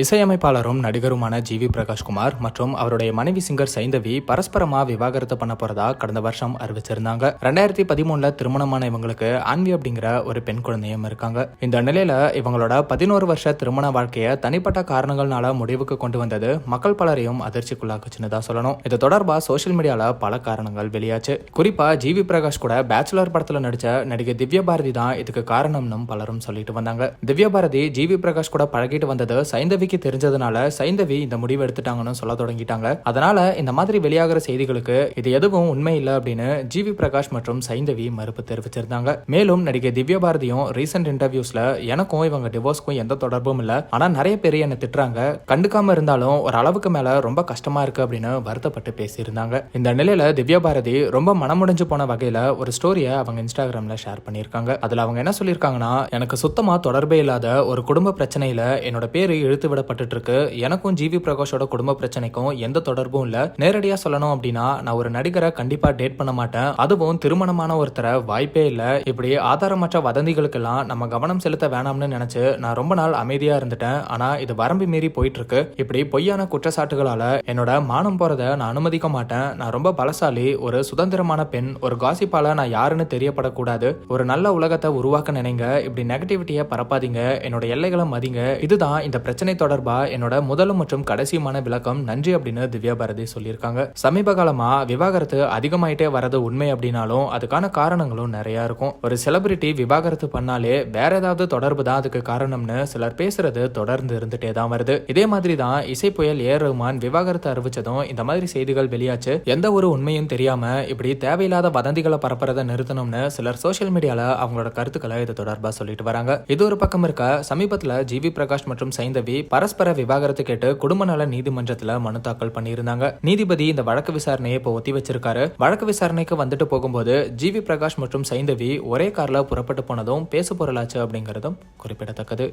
இசையமைப்பாளரும் நடிகருமான GV Prakash Kumar மற்றும் அவருடைய மனைவி சிங்கர் சைந்தவி பரஸ்பரமா விவாகரத்து பண்ண போறதா கடந்த வருஷம் அறிவிச்சிருந்தாங்க. 2013 திருமணமான இவங்களுக்கு ஆன்வி அப்படிங்கிற ஒரு பெண் குழந்தையும் இருக்காங்க. இந்த நிலையில இவங்களோட 11 வருஷ திருமண வாழ்க்கைய தனிப்பட்ட காரணங்கள்னால முடிவுக்கு கொண்டு வந்தது மக்கள் பலரையும் அதிர்ச்சிக்குள்ளாக்குச்சுன்னு தான் சொல்லணும். இது தொடர்பா சோசியல் மீடியால பல காரணங்கள் வெளியாச்சு. குறிப்பா ஜிவி பிரகாஷ் கூட பேச்சுலர் படத்துல நடிச்ச நடிகை திவ்யா பாரதி தான் இதுக்கு காரணம்னு பலரும் சொல்லிட்டு வந்தாங்க. திவ்யா பாரதி ஜிவி பிரகாஷ் கூட பழகிட்டு வந்தது சைந்தவி தெரிஞ்சதுனால சைந்தவி இந்த முடிவு எடுத்துட்டாங்கன்னு சொல்ல தொடங்கிட்டாங்க. அதனால இந்த மாதிரி வெளியாகிற செய்திகளுக்கு இது எதுவும் உண்மை இல்லை அப்படின்னு ஜிவி பிரகாஷ் மற்றும் சைந்தவி மறுப்பு தெரிவிச்சிருந்தாங்க. மேலும் நடிகை திவ்யா பாரதியும் ரீசெண்ட் இன்டர்வியூஸ்ல எனக்கும் இவங்க டிவோர்ஸ்க்கும் எந்த தொடர்பும் இல்ல, ஆனா நிறைய பேர் என்ன திட்டுறாங்க, கண்டுக்காம இருந்தாலும் ஒரு அளவுக்கு மேல ரொம்ப கஷ்டமா இருக்கு அப்படின்னு வருத்தப்பட்டு பேசியிருந்தாங்க. இந்த நிலையில திவ்யா பாரதி ரொம்ப மனமுடைஞ்சு போன வகையில ஒரு ஸ்டோரிய அவங்க இன்ஸ்டாகிராம்ல ஷேர் பண்ணியிருக்காங்க. அதுல அவங்க என்ன சொல்லியிருக்காங்கன்னா, எனக்கு சுத்தமா தொடர்பே இல்லாத ஒரு குடும்ப பிரச்சனையில என்னோட பேரு இழுத்து விடப்பட்டு இருக்கு. எனக்கும் ஜிவி பிரகாஷோட குடும்ப பிரச்சனைக்கும் எந்த தொடர்பும் இல்ல. நேரடியா சொல்லணும் அப்படின்னா நான் ஒரு நடிகரை கண்டிப்பா டேட் பண்ண மாட்டேன், அதுவும் திருமணமான ஒருத்தரை வாய்ப்பே இல்ல. இப்படி ஆதாரமற்ற வதந்திகளுக்கெல்லாம் நம்ம கவனம் செலுத்த வேணாம்னு நினைச்சு நான் ரொம்ப நாள் அமைதியா இருந்துட்டேன். ஆனா இது வரம்பு மீறி போயிட்டு இருக்கு. இப்படி பொய்யான குற்றச்சாட்டுகளால என்னோட மானம் போறத நான் அனுமதிக்க மாட்டேன். நான் ரொம்ப பலசாலி, ஒரு சுதந்திரமான பெண், ஒரு காசிப்பால நான் யாருன்னு தெரியப்படக்கூடாது. ஒரு நல்ல உலகத்தை உருவாக்க நினைங்க, இப்படி நெகட்டிவிட்டியை பரப்பாதீங்க, என்னோட எல்லைகளை மதிங்க. இதுதான் இந்த பிரச்சனை தொடர்பா என்னோட முதலும் மற்றும் கடைசியுமான விளக்கம், நன்றி அப்படின்னு திவ்யா பாரதி சொல்லியிருக்காங்க. சமீப காலமா விவாகரத்து அதிகமாயிட்டே வரது உண்மை அப்படின்னாலும் அதுக்கான காரணங்களும் நிறைய இருக்கும். ஒரு செலிபிரிட்டி விவாகரத்து பண்ணாலே வேற ஏதாவது தொடர்பு தான் அதுக்கு காரணம்னு சிலர் பேசுறது தொடர்ந்து இருந்துட்டே தான் வருது. இதே மாதிரி தான் இசை புயல் ஏ ரஹ்மான் விவாகரத்து அறிவிச்சதும் இந்த மாதிரி செய்திகள் வெளியாச்சு. எந்த ஒரு உண்மையும் தெரியாம இப்படி தேவையில்லாத வதந்திகளை பரப்புறதை நிறுத்தணும்னு சிலர் சோசியல் மீடியால அவங்களோட கருத்துக்களை இது தொடர்பா சொல்லிட்டு வராங்க. இது ஒரு பக்கம் இருக்க, சமீபத்துல ஜிவி பிரகாஷ் மற்றும் சைந்தவி பரஸ்பர விவாகரத்து கேட்டு குடும்ப நல நீதிமன்றத்துல மனு தாக்கல் பண்ணியிருந்தாங்க. நீதிபதி இந்த வழக்கு விசாரணையை இப்போ ஒத்தி வச்சிருக்காரு. வழக்கு விசாரணைக்கு வந்துட்டு போகும்போது ஜிவி பிரகாஷ் மற்றும் சைந்தவி ஒரே கார்ல புறப்பட்டு போனதும் பேசு பொருளாச்சு அப்படிங்கறதும் குறிப்பிடத்தக்கது.